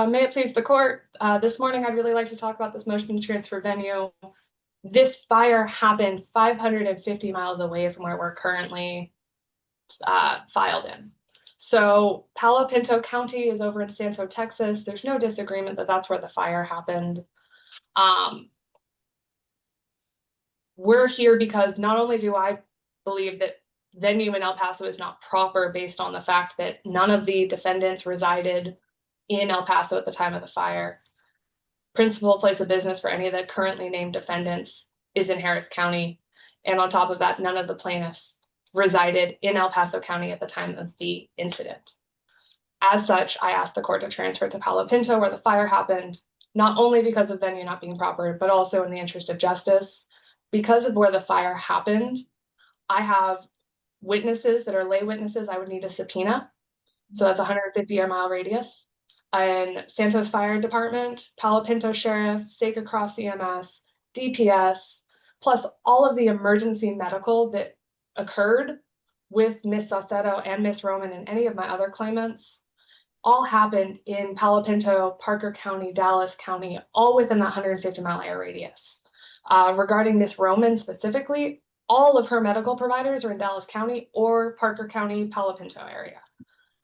May it please the court. This morning, I'd really like to talk about this motion to transfer venue. This fire happened 550 miles away from where we're currently filed in. So Palo Pinto County is over in Santo, Texas. There's no disagreement that that's where the fire happened. We're here because not only do I believe that venue in El Paso is not proper based on the fact that none of the defendants resided in El Paso at the time of the fire. Principal place of business for any of the currently named defendants is in Harris County. And on top of that, none of the plaintiffs resided in El Paso County at the time of the incident. As such, I asked the court to transfer to Palo Pinto where the fire happened, not only because of venue not being proper, but also in the interest of justice. Because of where the fire happened, I have witnesses that are lay witnesses I would need a subpoena. So that's a 150-mile radius. And Santos Fire Department, Palo Pinto Sheriff, Sacred Cross EMS, DPS, plus all of the emergency medical that occurred with Miss Saucedo and Miss Roman and any of my other claimants, all happened in Palo Pinto, Parker County, Dallas County, all within that 150-mile air radius. Regarding Miss Roman specifically, all of her medical providers are in Dallas County or Parker County, Palo Pinto area.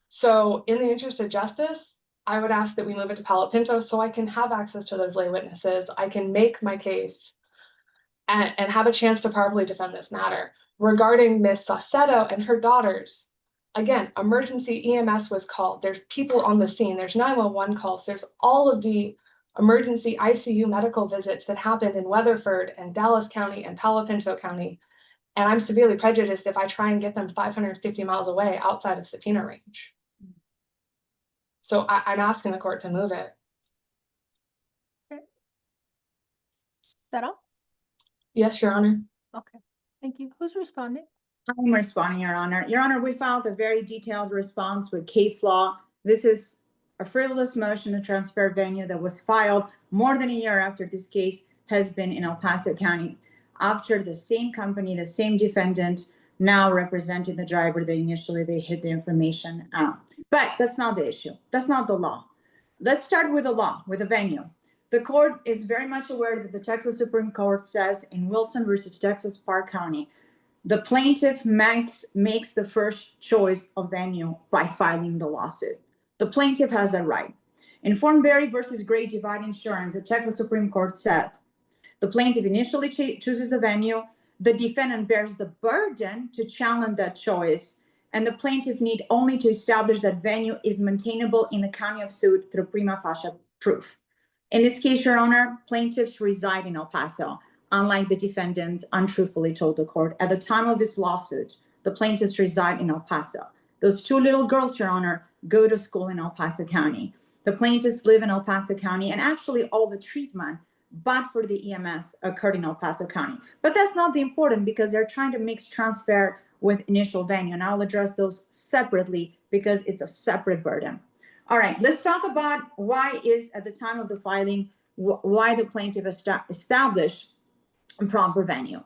So in the interest of justice, I would ask that we move it to Palo Pinto so I can have access to those lay witnesses. I can make my case and have a chance to properly defend this matter. Regarding Miss Saucedo and her daughters, again, emergency EMS was called. There's people on the scene. There's 911 calls. There's all of the emergency ICU medical visits that happened in Weatherford and Dallas County and Palo Pinto County. And I'm severely prejudiced if I try and get them 550 miles away outside of subpoena range. So I'm asking the court to move it. Okay. Is that all? Yes, Your Honor. Okay, thank you. Who's responding? I'm responding, Your Honor. Your Honor, we filed a very detailed response with case law. This is a frivolous motion to transfer venue that was filed more than a year after this case has been in El Paso County, after the same company, the same defendant, now representing the driver that initially they hid the information out. But that's not the issue. That's not the law. Let's start with the law, with the venue. The court is very much aware that the Texas Supreme Court says in Wilson versus Texas Park County, the plaintiff makes the first choice of venue by filing the lawsuit. The plaintiff has that right. In Thornberry versus Great Divide Insurance, the Texas Supreme Court said, the plaintiff initially chooses the venue, the defendant bears the burden to challenge that choice, and the plaintiff need only to establish that venue is maintainable in the county of suit through prima facie proof. In this case, Your Honor, plaintiffs reside in El Paso, unlike the defendant untruthfully told the court. At the time of this lawsuit, the plaintiffs reside in El Paso. Those two little girls, Your Honor, go to school in El Paso County. The plaintiffs live in El Paso County, and actually all the treatment, but for the EMS, occurred in El Paso County. But that's not the important, because they're trying to mix transfer with initial venue, and I'll address those separately because it's a separate burden. All right, let's talk about why is, at the time of the filing, why the plaintiff established proper venue.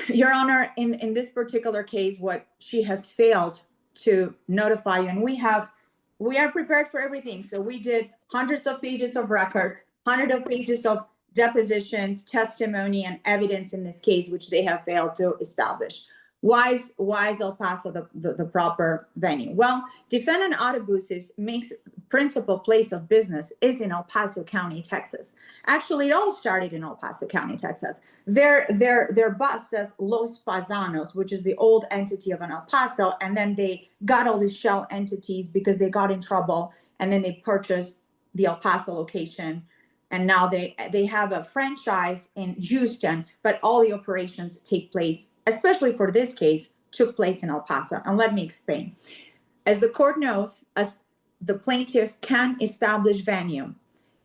Your Honor, in this particular case, what she has failed to notify you, and we are prepared for everything. So we did hundreds of pages of records, hundreds of pages of depositions, testimony, and evidence in this case, which they have failed to establish. Why is El Paso the proper venue? Well, defendant Autobuses makes principal place of business is in El Paso County, Texas. Actually, it all started in El Paso County, Texas. Their bus says Los Paisanos, which is the old entity of an El Paso, and then they got all these shell entities because they got in trouble, and then they purchased the El Paso location. And now they have a franchise in Houston, but all the operations take place, especially for this case, took place in El Paso. And let me explain. As the court knows, as the plaintiff can establish venue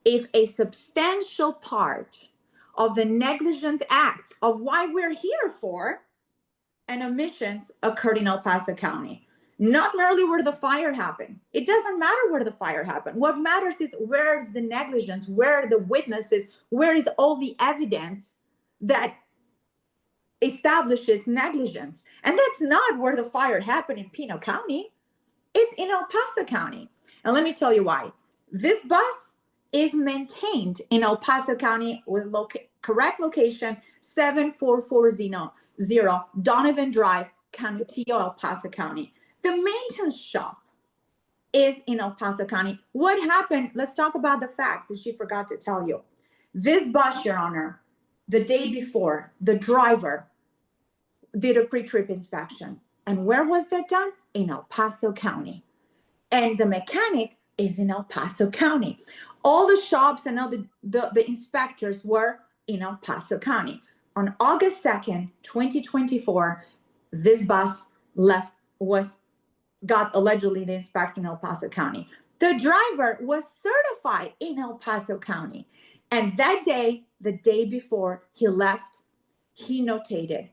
if a substantial part of the negligent acts of why we're here for and omissions occurred in El Paso County. Not merely where the fire happened. It doesn't matter where the fire happened. What matters is where's the negligence, where are the witnesses, where is all the evidence that establishes negligence. And that's not where the fire happened in Pinal County. It's in El Paso County. And let me tell you why. This bus is maintained in El Paso County with correct location 7440 Donovan Drive, Canutillo, El Paso County. The maintenance shop is in El Paso County. What happened? Let's talk about the facts that she forgot to tell you. This bus, Your Honor, the day before, the driver did a pre-trip inspection. And where was that done? In El Paso County. And the mechanic is in El Paso County. All the shops and all the inspectors were in El Paso County. On August 2nd, 2024, this bus got allegedly the inspection in El Paso County. The driver was certified in El Paso County. And that day, the day before he left, he notated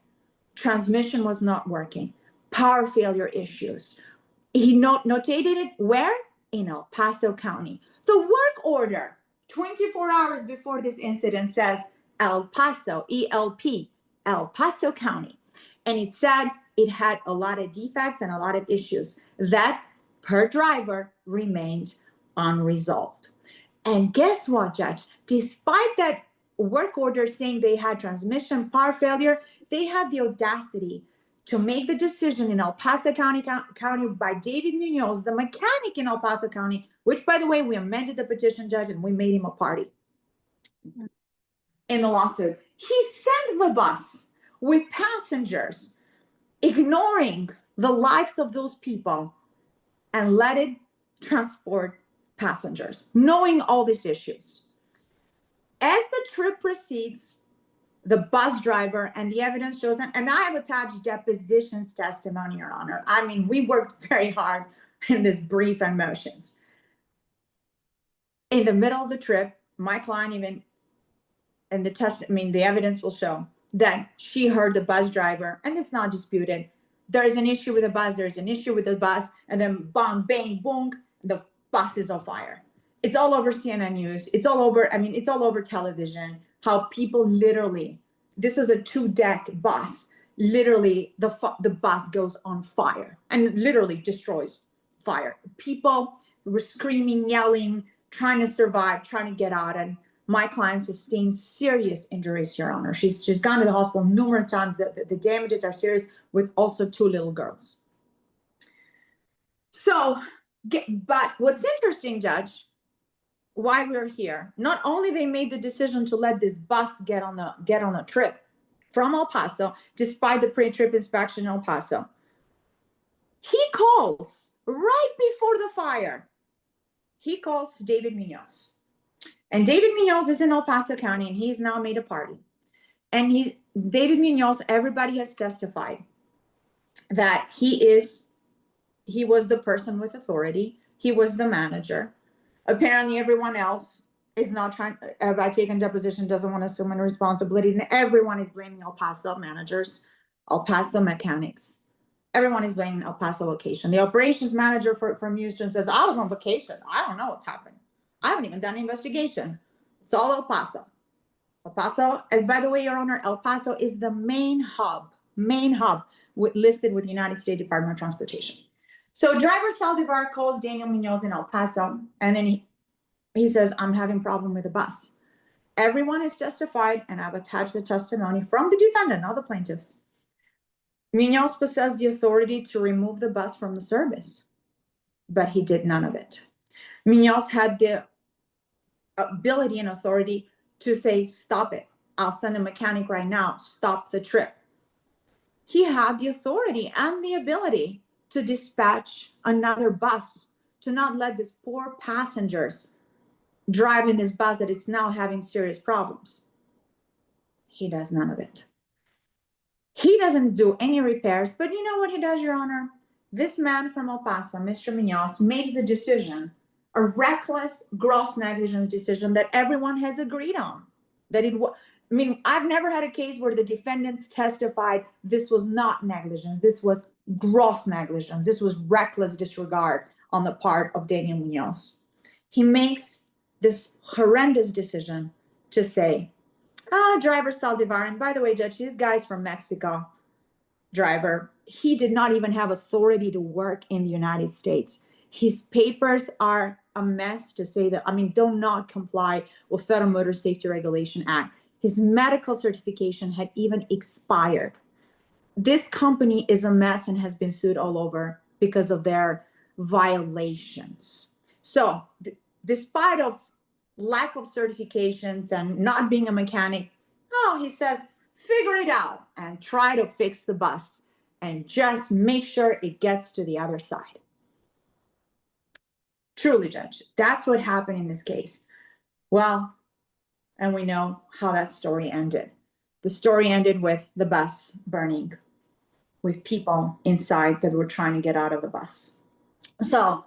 transmission was not working, power failure issues. He notated it where? In El Paso County. The work order 24 hours before this incident says El Paso, ELP, El Paso County. And it said it had a lot of defects and a lot of issues that per driver remained unresolved. And guess what, Judge? Despite that work order saying they had transmission power failure, they had the audacity to make the decision in El Paso County by David Munoz, the mechanic in El Paso County, which, by the way, we amended the petition, Judge, and we made him a party in the lawsuit. He sent the bus with passengers, ignoring the lives of those people, and let it transport passengers, knowing all these issues. As the trip proceeds, the bus driver and the evidence shows, and I have attached depositions testimony, Your Honor. I mean, we worked very hard in this brief and motions. In the middle of the trip, my client even, and the evidence will show that she heard the bus driver, and it's not disputed. There's an issue with the bus, there's an issue with the bus, and then bang, bang, boom, the bus is on fire. It's all over CNN News. It's all over television, how people literally, this is a 2-deck bus, literally the bus goes on fire and literally destroys fire. People were screaming, yelling, trying to survive, trying to get out. And my client sustained serious injuries, Your Honor. She's gone to the hospital numerous times. The damages are serious, with also 2 little girls. So, but what's interesting, Judge, why we're here, not only they made the decision to let this bus get on a trip from El Paso, despite the pre-trip inspection in El Paso, he calls right before the fire. He calls David Munoz. And David Munoz is in El Paso County, and he's now made a party. And David Munoz, everybody has testified that he was the person with authority. He was the manager. Apparently everyone else is not trying, have I taken deposition, doesn't want to assume any responsibility. And everyone is blaming El Paso managers, El Paso mechanics. Everyone is blaming El Paso location. The operations manager from Houston says, I was on vacation. I don't know what's happened. I haven't even done an investigation. It's all El Paso. El Paso, and by the way, Your Honor, El Paso is the main hub listed with the United States Department of Transportation. So driver Saldivar calls Daniel Munoz in El Paso, and then he says, I'm having a problem with the bus. Everyone has testified, and I've attached the testimony from the defendant, not the plaintiffs. Munoz possessed the authority to remove the bus from the service, but he did none of it. Munoz had the ability and authority to say, stop it. I'll send a mechanic right now. Stop the trip. He had the authority and the ability to dispatch another bus, to not let these poor passengers drive in this bus that is now having serious problems. He does none of it. He doesn't do any repairs, but you know what he does, Your Honor? This man from El Paso, Mr. Munoz, makes the decision, a reckless, gross negligence decision that everyone has agreed on. I've never had a case where the defendants testified this was not negligence. This was gross negligence. This was reckless disregard on the part of Daniel Munoz. He makes this horrendous decision to say, driver Saldivar, and by the way, Judge, this guy's from Mexico, driver. He did not even have authority to work in the United States. His papers are a mess, to say that, I mean, do not comply with Federal Motor Safety Regulation Act. His medical certification had even expired. This company is a mess and has been sued all over because of their violations. So despite of lack of certifications and not being a mechanic, he says, figure it out and try to fix the bus and just make sure it gets to the other side. Truly, Judge, that's what happened in this case. Well, and we know how that story ended. The story ended with the bus burning, with people inside that were trying to get out of the bus. So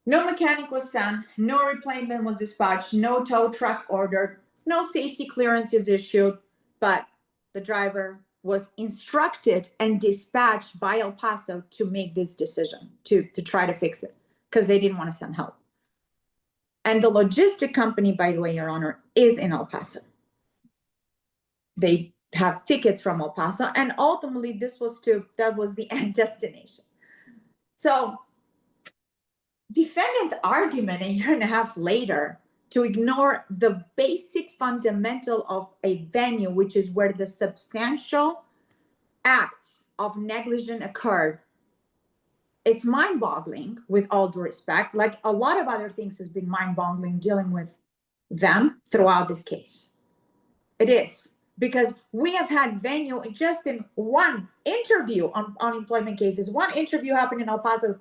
no mechanic was sent, no replacement was dispatched, no tow truck ordered, no safety clearance is issued, but the driver was instructed and dispatched by El Paso to make this decision, to try to fix it, because they didn't want to send help. And the logistic company, by the way, Your Honor, is in El Paso. They have tickets from El Paso, and ultimately that was the end destination. So defendant's argument a year and a half later to ignore the basic fundamental of a venue, which is where the substantial acts of negligence occurred, it's mind-boggling, with all due respect. Like a lot of other things has been mind-boggling dealing with them throughout this case. It is, because we have had venue just in one interview on unemployment cases. One interview happened in El Paso,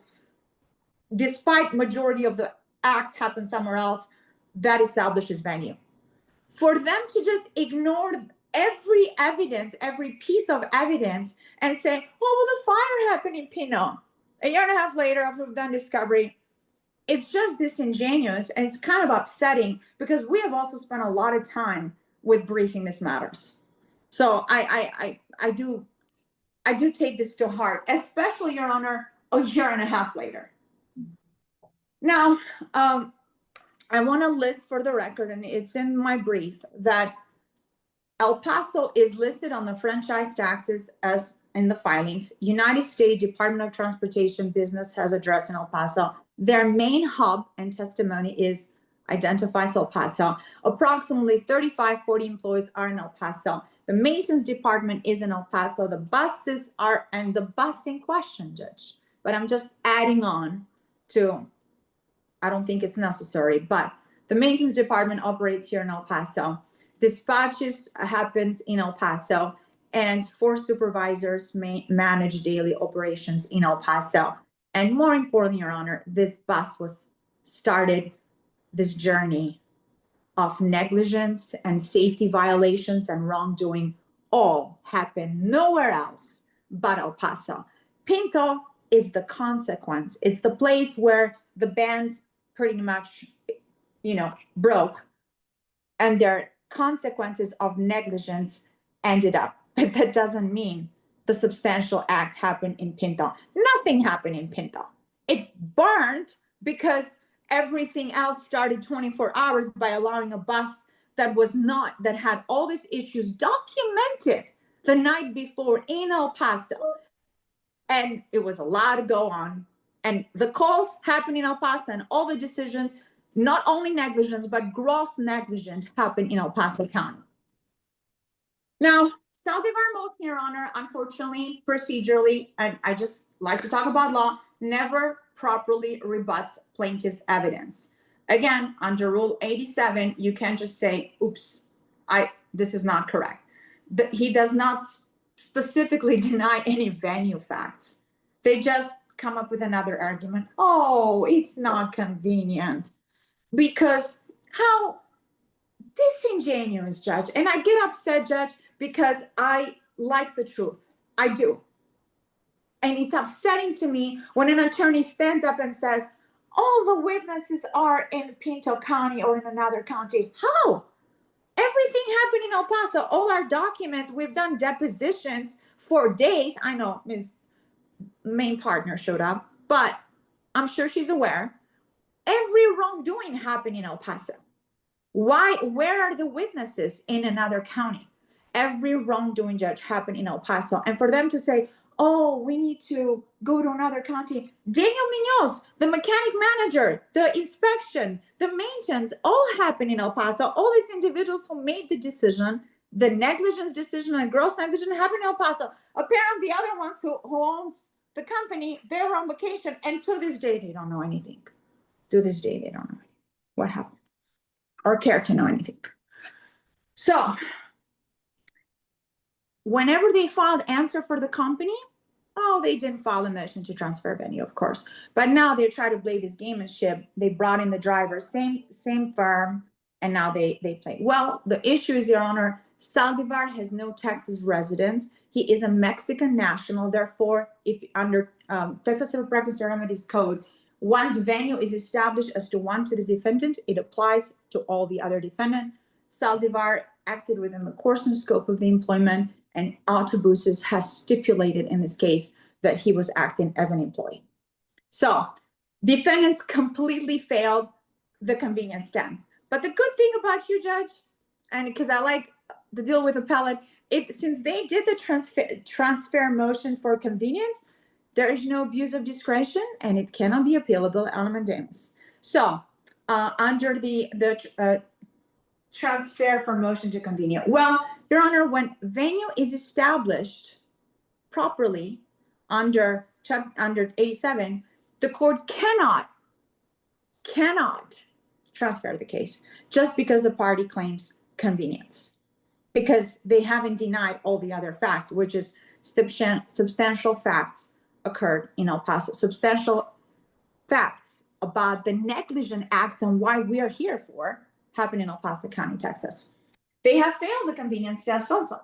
despite majority of the acts happen somewhere else, that establishes venue. For them to just ignore every evidence, every piece of evidence, and say, well, the fire happened in Pino a year and a half later after we've done discovery, it's just disingenuous, and it's kind of upsetting, because we have also spent a lot of time with briefing these matters. So I do take this to heart, especially, Your Honor, a year and a half later. Now, I want to list for the record, and it's in my brief, that El Paso is listed on the franchise taxes as in the filings. United States Department of Transportation business has address in El Paso. Their main hub and testimony identifies El Paso. Approximately 35-40 employees are in El Paso. The maintenance department is in El Paso. The buses are, and the bus in question, Judge. But I'm just adding on to, I don't think it's necessary, but the maintenance department operates here in El Paso. Dispatches happens in El Paso, and 4 supervisors may manage daily operations in El Paso. And more importantly, Your Honor, this bus was started, this journey of negligence and safety violations and wrongdoing all happened nowhere else but El Paso. Pinto is the consequence. It's the place where the band pretty much, broke, and their consequences of negligence ended up. But that doesn't mean the substantial acts happened in Pinto. Nothing happened in Pinto. It burned because everything else started 24 hours by allowing a bus that had all these issues documented the night before in El Paso. And it was allowed to go on. And the calls happened in El Paso, and all the decisions, not only negligence, but gross negligence, happened in El Paso County. Now, South of our motion, Your Honor, unfortunately, procedurally, and I just like to talk about law, never properly rebuts plaintiff's evidence. Again, under Rule 87, you can't just say, oops, this is not correct. He does not specifically deny any venue facts. They just come up with another argument. Oh, it's not convenient. Because how disingenuous, Judge. And I get upset, Judge, because I like the truth. I do. And it's upsetting to me when an attorney stands up and says, all the witnesses are in Pinto County or in another county. How? Everything happened in El Paso. All our documents, we've done depositions for days. I know Ms. main partner showed up, but I'm sure she's aware. Every wrongdoing happened in El Paso. Why? Where are the witnesses in another county? Every wrongdoing, Judge, happened in El Paso. And for them to say, oh, we need to go to another county. Daniel Munoz, the mechanic manager, the inspection, the maintenance, all happened in El Paso. All these individuals who made the decision, the negligence decision and gross negligence happened in El Paso. Apparently the other ones who owns the company, they were on vacation, and to this day, they don't know anything. To this day, they don't know what happened or care to know anything. So whenever they filed answer for the company, oh, they didn't file a motion to transfer venue, of course. But now they try to play this gamemanship. They brought in the driver, same firm, and now they play. Well, the issue is, Your Honor, Saldivar has no Texas residence. He is a Mexican national. Therefore, if under Texas Civil Practice and Remedies Code, once venue is established as to one to the defendant, it applies to all the other defendant. Saldivar acted within the course and scope of the employment, and Autobuses has stipulated in this case that he was acting as an employee. So defendants completely failed the convenience stand. But the good thing about you, Judge, and because I like the deal with appellate, since they did the transfer motion for convenience, there is no abuse of discretion and it cannot be appealable on mandamus. So under the transfer from motion to convenience. Well, Your Honor, when venue is established properly under 87, the court cannot transfer the case just because the party claims convenience, because they haven't denied all the other facts, which is substantial facts occurred in El Paso, substantial facts about the negligent acts and why we are here for happened in El Paso County, Texas. They have failed the convenience test also.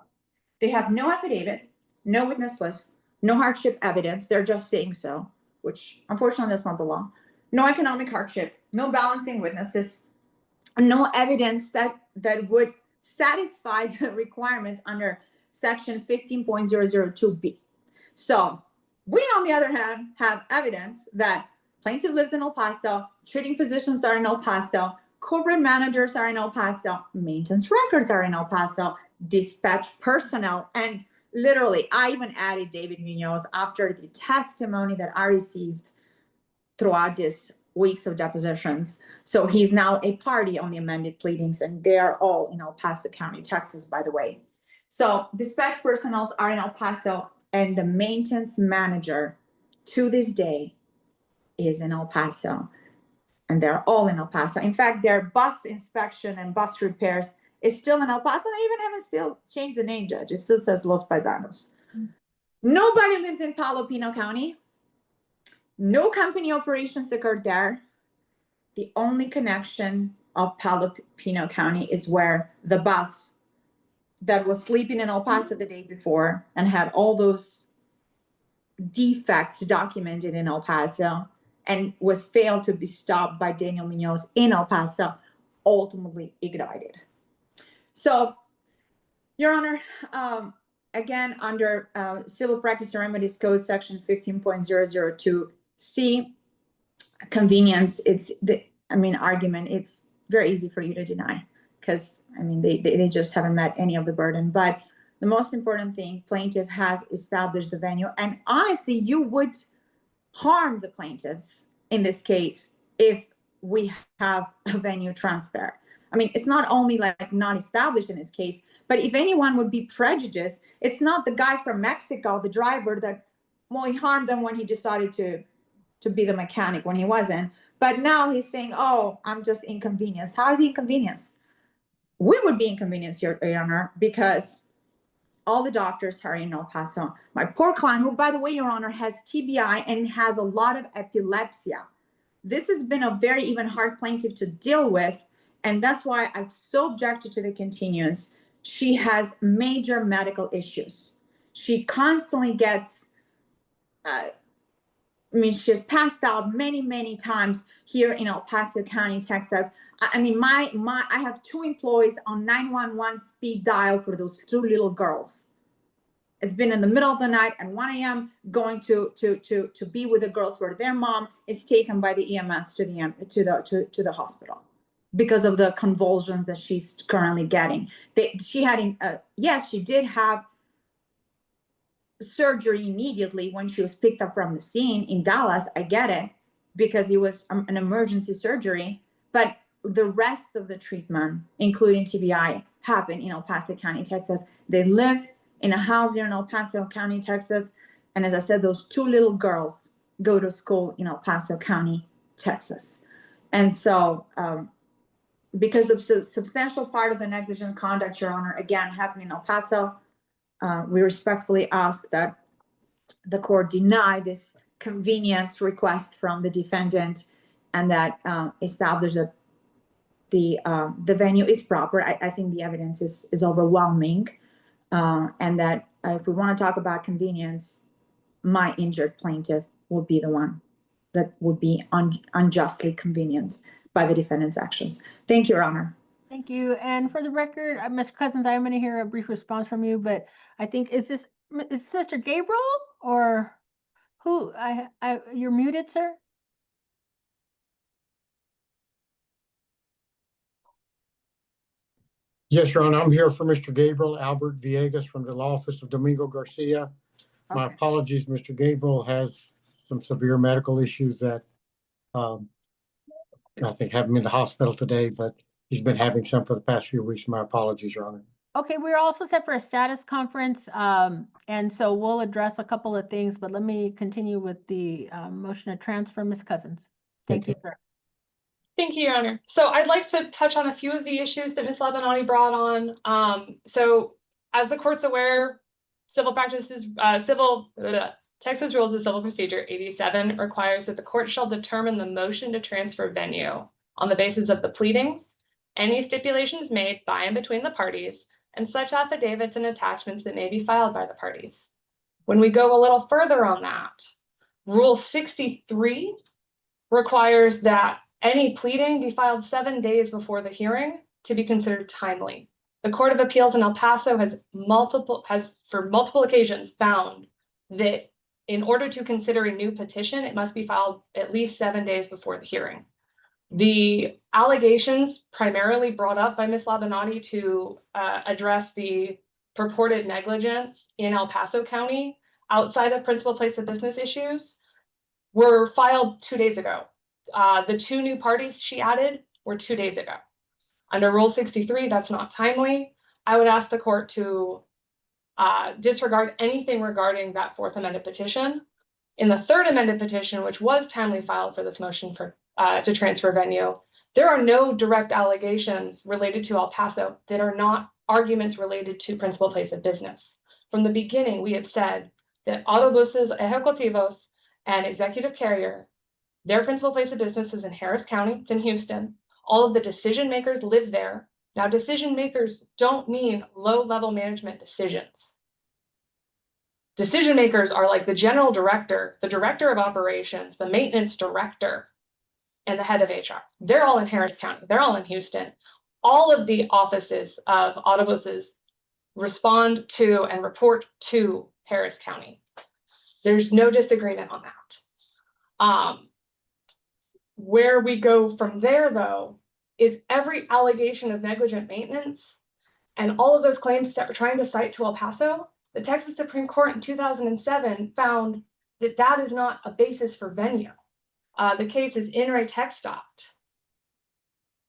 They have no affidavit, no witness list, no hardship evidence. They're just saying so, which unfortunately that's not the law. No economic hardship, no balancing witnesses, no evidence that would satisfy the requirements under section 15.002B. So we, on the other hand, have evidence that plaintiff lives in El Paso, treating physicians are in El Paso, corporate managers are in El Paso, maintenance records are in El Paso, dispatch personnel, and literally, I even added David Munoz after the testimony that I received throughout these weeks of depositions. So he's now a party on the amended pleadings, and they are all in El Paso County, Texas, by the way. So dispatch personnel are in El Paso, and the maintenance manager to this day is in El Paso. And they're all in El Paso. In fact, their bus inspection and bus repairs is still in El Paso. They even haven't still changed the name, Judge. It still says Los Paisanos. Nobody lives in Palo Pino County. No company operations occurred there. The only connection of Palo Pino County is where the bus that was sleeping in El Paso the day before and had all those defects documented in El Paso and was failed to be stopped by Daniel Munoz in El Paso, ultimately ignited. So, Your Honor, again, under Civil Practice and Remedies Code section 15.002C, convenience, argument, it's very easy for you to deny because, they just haven't met any of the burden. But the most important thing, plaintiff has established the venue. And honestly, you would harm the plaintiffs in this case if we have a venue transfer. It's not only like not established in this case, but if anyone would be prejudiced, it's not the guy from Mexico, the driver, that he harmed them when he decided to be the mechanic when he wasn't. But now he's saying, oh, I'm just inconvenienced. How is he inconvenienced? We would be inconvenienced, Your Honor, because all the doctors are in El Paso. My poor client, who, by the way, Your Honor, has TBI and has a lot of epilepsy. This has been a very even hard plaintiff to deal with, and that's why I've so objected to the continuance. She has major medical issues. She constantly gets, she has passed out many, many times here in El Paso County, Texas. I have 2 employees on 911 speed dial for those 2 little girls. It's been in the middle of the night at 1 a.m. going to be with the girls where their mom is taken by the EMS to the hospital because of the convulsions that she's currently getting. She did have surgery immediately when she was picked up from the scene in Dallas. I get it, because it was an emergency surgery, but the rest of the treatment, including TBI, happened in El Paso County, Texas. They live in a house here in El Paso County, Texas. And as I said, those two little girls go to school in El Paso County, Texas. And so, because of substantial part of the negligent conduct, Your Honor, again, happened in El Paso, we respectfully ask that the court deny this convenience request from the defendant, and that establish that the venue is proper. I think the evidence is overwhelming, and that if we want to talk about convenience, my injured plaintiff will be the one that would be unjustly convenient by the defendant's actions. Thank you, Your Honor. Thank you. And for the record, Mr. Cousins, I'm going to hear a brief response from you, but I think, is this Mr. Gabriel or who? You're muted, sir. Yes, Your Honor, I'm here for Mr. Gabriel Albert Villegas from the law office of Domingo Garcia. My Okay. apologies, Mr. Gabriel has some severe medical issues that I think have him in the hospital today, but he's been having some for the past few weeks. My apologies, Your Honor. Okay, we're also set for a status conference, and so we'll address a couple of things, but let me continue with the motion to transfer. Ms. Cousins. Thank you, sir. Thank you, Your Honor. So I'd like to touch on a few of the issues that Ms. Labinati brought on. So as the court's aware, Texas Rules of Civil Procedure 87 requires that the court shall determine the motion to transfer venue on the basis of the pleadings, any stipulations made by and between the parties, and such affidavits and attachments that may be filed by the parties. When we go a little further on that, Rule 63 requires that any pleading be filed 7 days before the hearing to be considered timely. The Court of Appeals in El Paso has for multiple occasions found that in order to consider a new petition, it must be filed at least 7 days before the hearing. The allegations primarily brought up by Ms. Labinati to address the purported negligence in El Paso County outside of principal place of business issues were filed 2 days ago. The two new parties she added were 2 days ago. Under Rule 63, that's not timely. I would ask the court to disregard anything regarding that fourth amended petition. In the third amended petition, which was timely filed for this motion to transfer venue, there are no direct allegations related to El Paso that are not arguments related to principal place of business. From the beginning, we have said that autobuses ejecutivos and executive carrier, their principal place of business is in Harris County, it's in Houston. All of the decision makers live there. Now, decision makers don't mean low-level management decisions. Decision makers are like the general director, the director of operations, the maintenance director, and the head of HR. They're all in Harris County. They're all in Houston. All of the offices of autobuses respond to and report to Harris County. There's no disagreement on that. Where we go from there, though, is every allegation of negligent maintenance and all of those claims that we're trying to cite to El Paso, the Texas Supreme Court in 2007 found that that is not a basis for venue. The case is in re Texdot,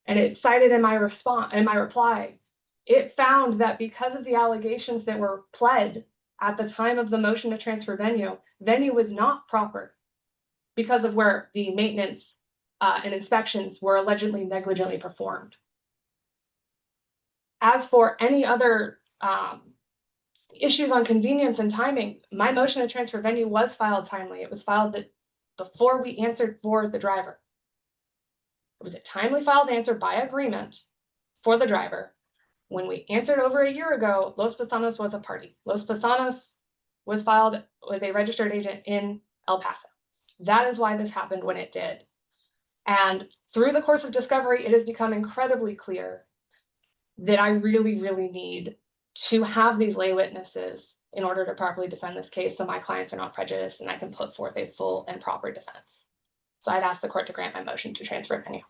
and it's cited in my reply. It found that because of the allegations that were pled at the time of the motion to transfer venue, venue was not proper because of where the maintenance and inspections were allegedly negligently performed. As for any other issues on convenience and timing, my motion to transfer venue was filed timely. It was filed before we answered for the driver. It was a timely filed answer by agreement for the driver. When we answered over a year ago, Los Pasanos was a party. Los Pasanos was filed with a registered agent in El Paso. That is why this happened when it did. And through the course of discovery, it has become incredibly clear that I really, really need to have these lay witnesses in order to properly defend this case so my clients are not prejudiced and I can put forth a full and proper defense. So I'd ask the court to grant my motion to transfer venue.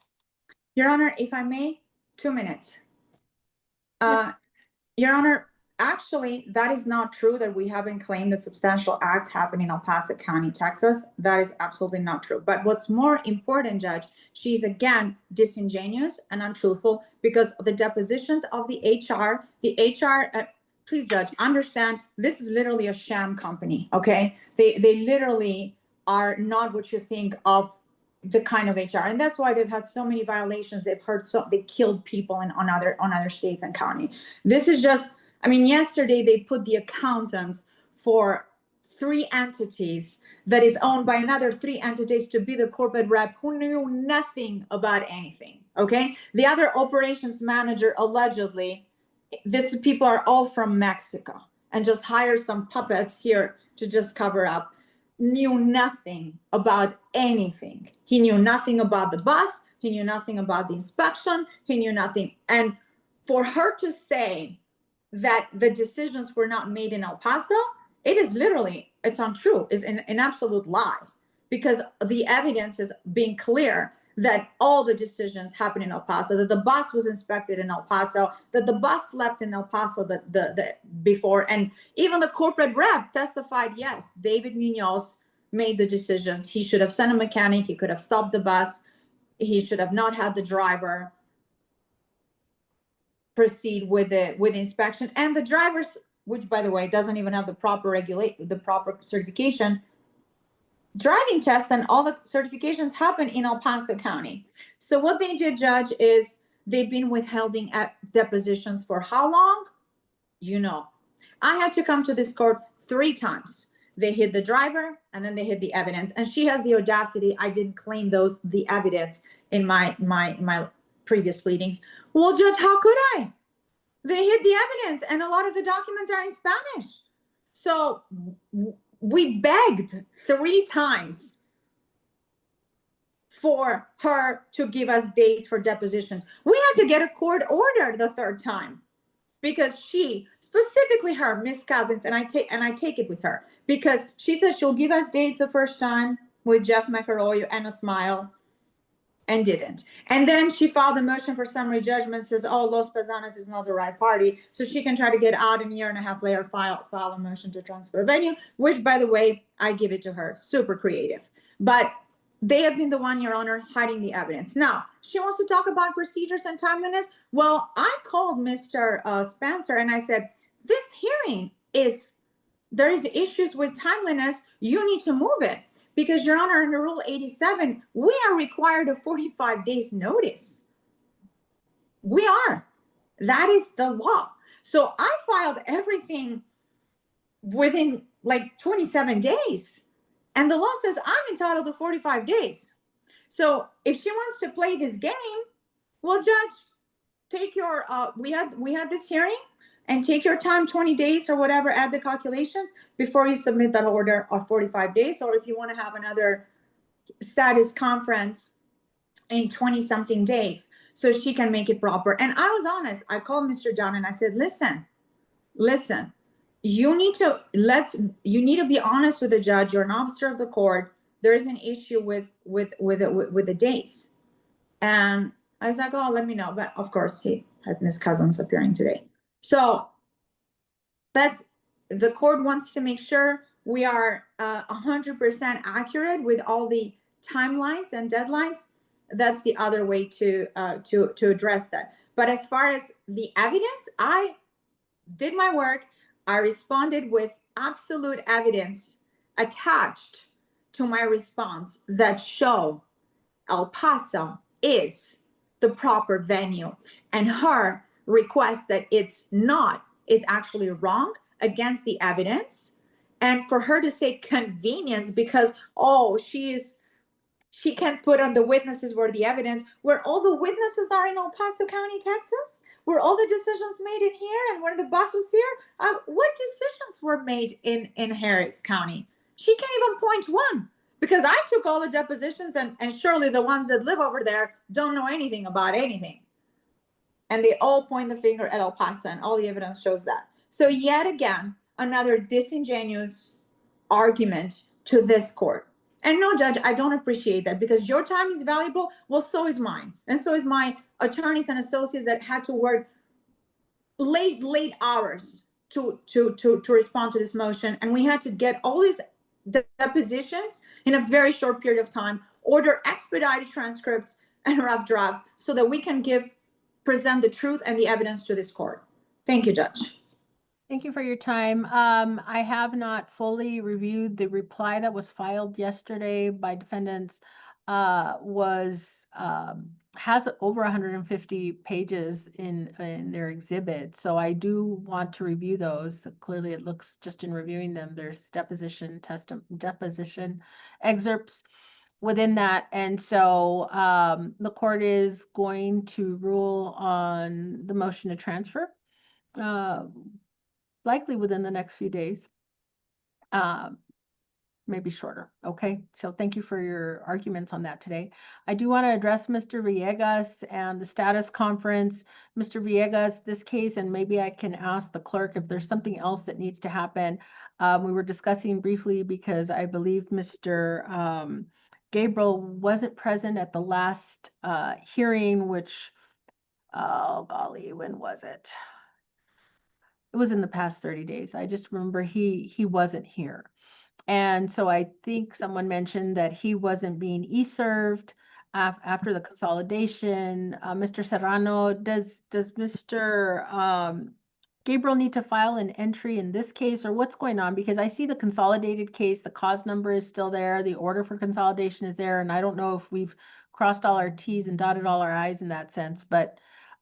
Your Honor, if I may, 2 minutes. Your Honor, actually, that is not true that we haven't claimed that substantial acts happen in El Paso County, Texas. That is absolutely not true. But what's more important, Judge, she's again disingenuous and untruthful because the depositions of the HR, please, Judge, understand this is literally a sham company, okay? They literally are not what you think of the kind of HR, and that's why they've had so many violations. They killed people on other states and county. This is just, I mean, yesterday they put the accountant for 3 entities that is owned by another 3 entities to be the corporate rep who knew nothing about anything, okay? The other operations manager, allegedly, these people are all from Mexico and just hired some puppets here to just cover up, knew nothing about anything. He knew nothing about the bus. He knew nothing about the inspection. He knew nothing. And for her to say that the decisions were not made in El Paso, it is literally, it's untrue, is an absolute lie, because the evidence is being clear that all the decisions happened in El Paso, that the bus was inspected in El Paso, that the bus left in El Paso before, and even the corporate rep testified, yes, David Munoz made the decisions. He should have sent a mechanic. He could have stopped the bus. He should have not had the driver proceed with the inspection, and the drivers, which by the way doesn't even have the proper certification, driving test, and all the certifications happen in El Paso County. So what they did, Judge, is they've been withholding at depositions for how long? You know, I had to come to this court 3 times. They hid the driver and then they hid the evidence, and she has the audacity. I didn't claim the evidence in my previous pleadings. Well, Judge, how could I? They hid the evidence, and a lot of the documents are in Spanish. So we begged 3 times for her to give us dates for depositions. We had to get a court order the 3rd time because she, specifically her, Miss Cousins, and I take it with her, because she said she'll give us dates the first time with Jeff McArroyo and a smile, and didn't. And then she filed a motion for summary judgment, says, oh, Los Pezanes is not the right party, so she can try to get out, and a year and a half later file a motion to transfer venue, which, by the way, I give it to her. Super creative. But they have been the one, Your Honor, hiding the evidence. Now, she wants to talk about procedures and timeliness. Well, I called Mr. Spencer and I said, this hearing there is issues with timeliness. You need to move it. Because, Your Honor, under Rule 87, we are required a 45 days notice. We are. That is the law. So I filed everything within like 27 days. And the law says I'm entitled to 45 days. So if she wants to play this game, well, Judge, take your, we had this hearing, and take your time, 20 days or whatever, add the calculations before you submit that order of 45 days. Or if you want to have another status conference in 20 something days so she can make it proper. And I was honest. I called Mr. Dunn and I said, listen, you need to be honest with the judge. You're an officer of the court. There is an issue with the days. And I was like, oh, let me know. But of course he had Miss Cousins appearing today. So that's, the court wants to make sure we are 100% accurate with all the timelines and deadlines. That's the other way to address that. But as far as the evidence, I did my work. I responded with absolute evidence attached to my response that show El Paso is the proper venue, and her request that it's not is actually wrong against the evidence. And for her to say convenience because, oh, she can't put on the witnesses where the evidence, where all the witnesses are in El Paso County, Texas, where all the decisions made in here, and when the bus was here, what decisions were made in Harris County? She can't even point one, because I took all the depositions, and surely the ones that live over there don't know anything about anything. And they all point the finger at El Paso, and all the evidence shows that. So yet again, another disingenuous argument to this court. And no, Judge, I don't appreciate that, because your time is valuable. Well, so is mine. And so is my attorneys and associates that had to work late hours to respond to this motion, and we had to get all these depositions in a very short period of time, order expedited transcripts and rough drafts so that we can present the truth and the evidence to this court. Thank you, Judge. Thank you for your time. I have not fully reviewed the reply that was filed yesterday by defendants. Has over 150 pages in their exhibit. So I do want to review those. Clearly it looks, just in reviewing them, there's deposition excerpts within that. And so the court is going to rule on the motion to transfer, likely within the next few days. Maybe shorter. Okay, so thank you for your arguments on that today. I do want to address Mr. Villegas and the status conference. Mr. Villegas, this case, and maybe I can ask the clerk if there's something else that needs to happen. We were discussing briefly because I believe Mr. Gabriel wasn't present at the last hearing, which, oh golly, when was it? It was in the past 30 days. I just remember he wasn't here. And so I think someone mentioned that he wasn't being e-served after the consolidation. Mr. Serrano, does Mr. Gabriel need to file an entry in this case, or what's going on? Because I see the consolidated case, the cause number is still there, the order for consolidation is there, and I don't know if we've crossed all our T's and dotted all our I's in that sense, but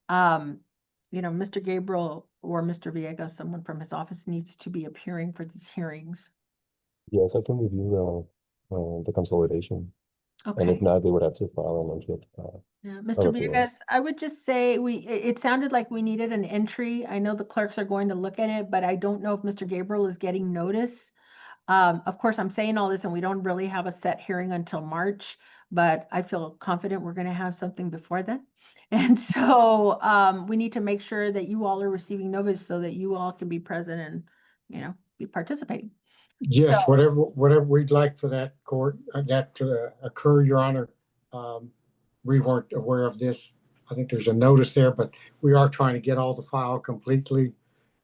you know, Mr. Gabriel or Mr. Villegas, someone from his office, needs to be appearing for these hearings. Yes, I can review the consolidation. And if Okay. not, they would have to file an entry. Yeah, Mr. Villegas, I would just say it sounded like we needed an entry. I know the clerks are going to look at it, but I don't know if Mr. Gabriel is getting notice. Of course, I'm saying all this and we don't really have a set hearing until March, but I feel confident we're going to have something before then. And so we need to make sure that you all are receiving notice so that you all can be present and, you know, be participating. Yes, So- whatever we'd like for that court, that to occur, Your Honor. We weren't aware of this. I think there's a notice there, but we are trying to get all the file completely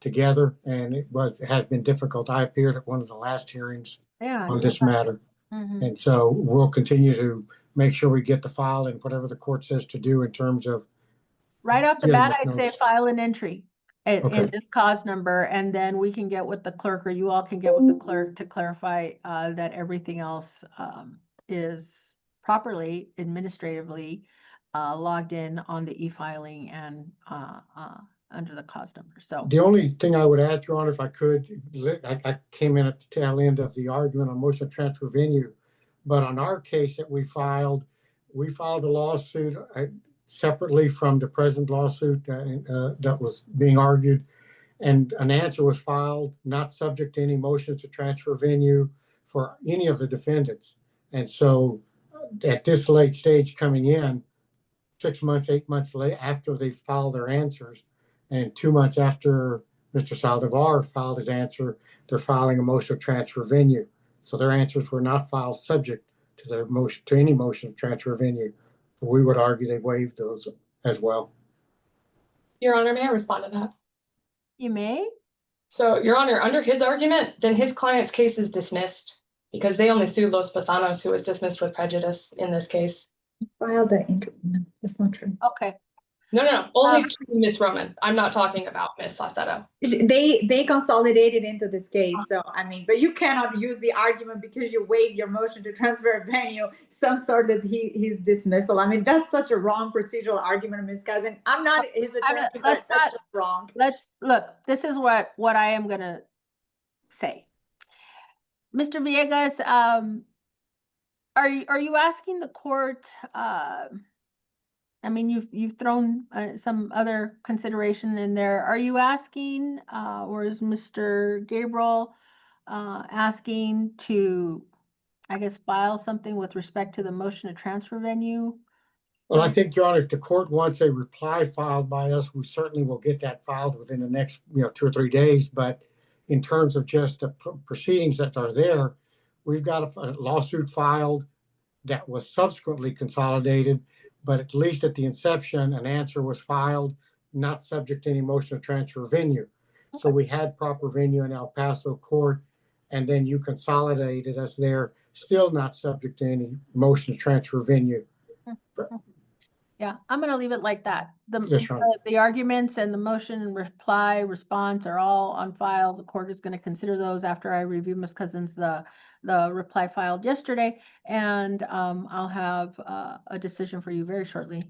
together, and it has been difficult. I appeared at one of the last hearings on this matter. Mhm. And so we'll continue to make sure we get the file and whatever the court says to do in terms of. Right off the getting bat, this I'd say notice. file an entry in Okay. this cause number, and then we can get with the clerk, or you all can get with the clerk to clarify that everything else is properly administratively logged in on the e-filing and under the cause number. So The only thing I would add, Your Honor, if I could, I came in at the tail end of the argument on motion to transfer venue. But on our case that we filed a lawsuit separately from the present lawsuit that was being argued. And an answer was filed, not subject to any motions to transfer venue for any of the defendants. And so at this late stage coming in, 6 months, 8 months late after they filed their answers, and 2 months after Mr. Saldivar filed his answer, they're filing a motion to transfer venue. So their answers were not filed subject to their motion, to any motion of transfer venue. We would argue they waived those as well. Your Honor, may I respond to that? you may. So, Your Honor, under his argument, then his client's case is dismissed because they only sued Los Pasanos, who was dismissed with prejudice in this case. Filed that. No, that's not true. Okay. No, only to Miss Roman. I'm not talking about Miss Saucedo. They consolidated into this case. So, I mean, but you cannot use the argument because you waived your motion to transfer venue, some sort that he's dismissal. I mean, that's such a wrong procedural argument, Ms. Cousin. I'm not his attorney, but that's just wrong. Let's look. This is what I am gonna say, Mr. Villegas. Are you asking the court? I mean, you've thrown some other consideration in there. Are you asking, or is Mr. Gabriel asking to, I guess, file something with respect to the motion to transfer venue? Well, I think, Your Honor, if the court wants a reply filed by us, we certainly will get that filed within the next, 2 or 3 days. But in terms of just the proceedings that are there, we've got a lawsuit filed that was subsequently consolidated, but at least at the inception, an answer was filed, not subject to any motion to transfer venue. So we had proper venue in El Paso court, and then you consolidated us there, still not subject to any motion to transfer venue. Yeah, I'm gonna leave it like that. Yes, Your Honor. The arguments and the motion and reply, response are all on file. The court is gonna consider those after I review Ms. Cousins, the reply filed yesterday. And I'll have a decision for you very shortly.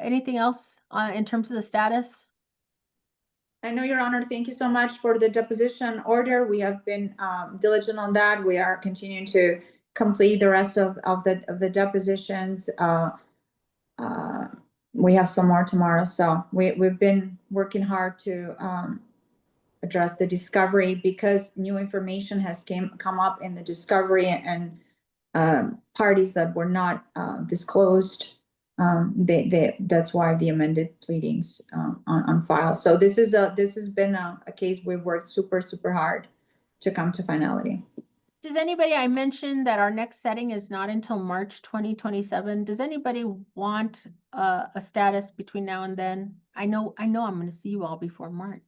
Anything else in terms of the status? I know, Your Honor, thank you so much for the deposition order. We have been diligent on that. We are continuing to complete the rest of the depositions. We have some more tomorrow, so we've been working hard to address the discovery because new information has come up in the discovery and parties that were not disclosed. That's why the amended pleadings on file. So this has been a case we've worked super hard to come to finality. Does anybody, I mentioned that our next setting is not until March 2027. Does anybody want a status between now and then? I know I'm going to see you all before March.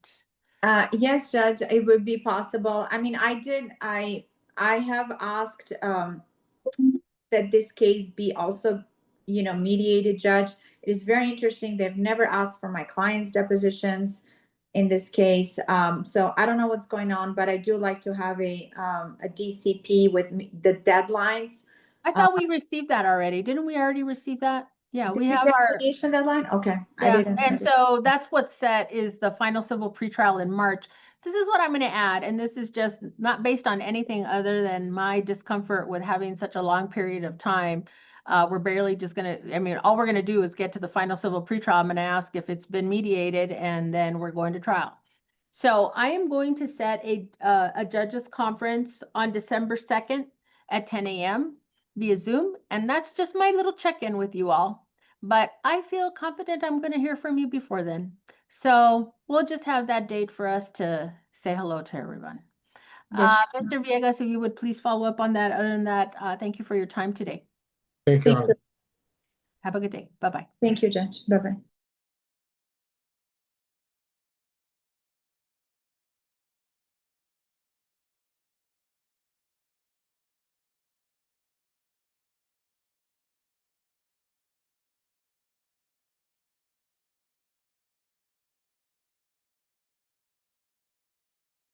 Yes, Judge, it would be possible. I mean, I have asked that this case be also, mediated, Judge. It is very interesting. They've never asked for my client's depositions in this case. So I don't know what's going on, but I do like to have a DCP with the deadlines. I thought we received that already. Didn't we already receive that? Yeah, we have our litigation deadline. Okay, I yeah, didn't. and so that's what's set is the final civil pretrial in March. This is what I'm going to add, and this is just not based on anything other than my discomfort with having such a long period of time. We're barely just going to, I mean, all we're going to do is get to the final civil pretrial. I'm going to ask if it's been mediated, and then we're going to trial. So I am going to set a judges conference on December 2nd at 10 a.m. via Zoom, and that's just my little check-in with you all. But I feel confident I'm going to hear from you before then. So we'll just have that date for us to say hello to everyone. Yes. Mr. Villegas, if you would please follow up on that. Other than that, thank you for your time today. Thank you, Your Thank Honor. Have a good day. Bye-bye. Thank you, Judge. Bye-bye.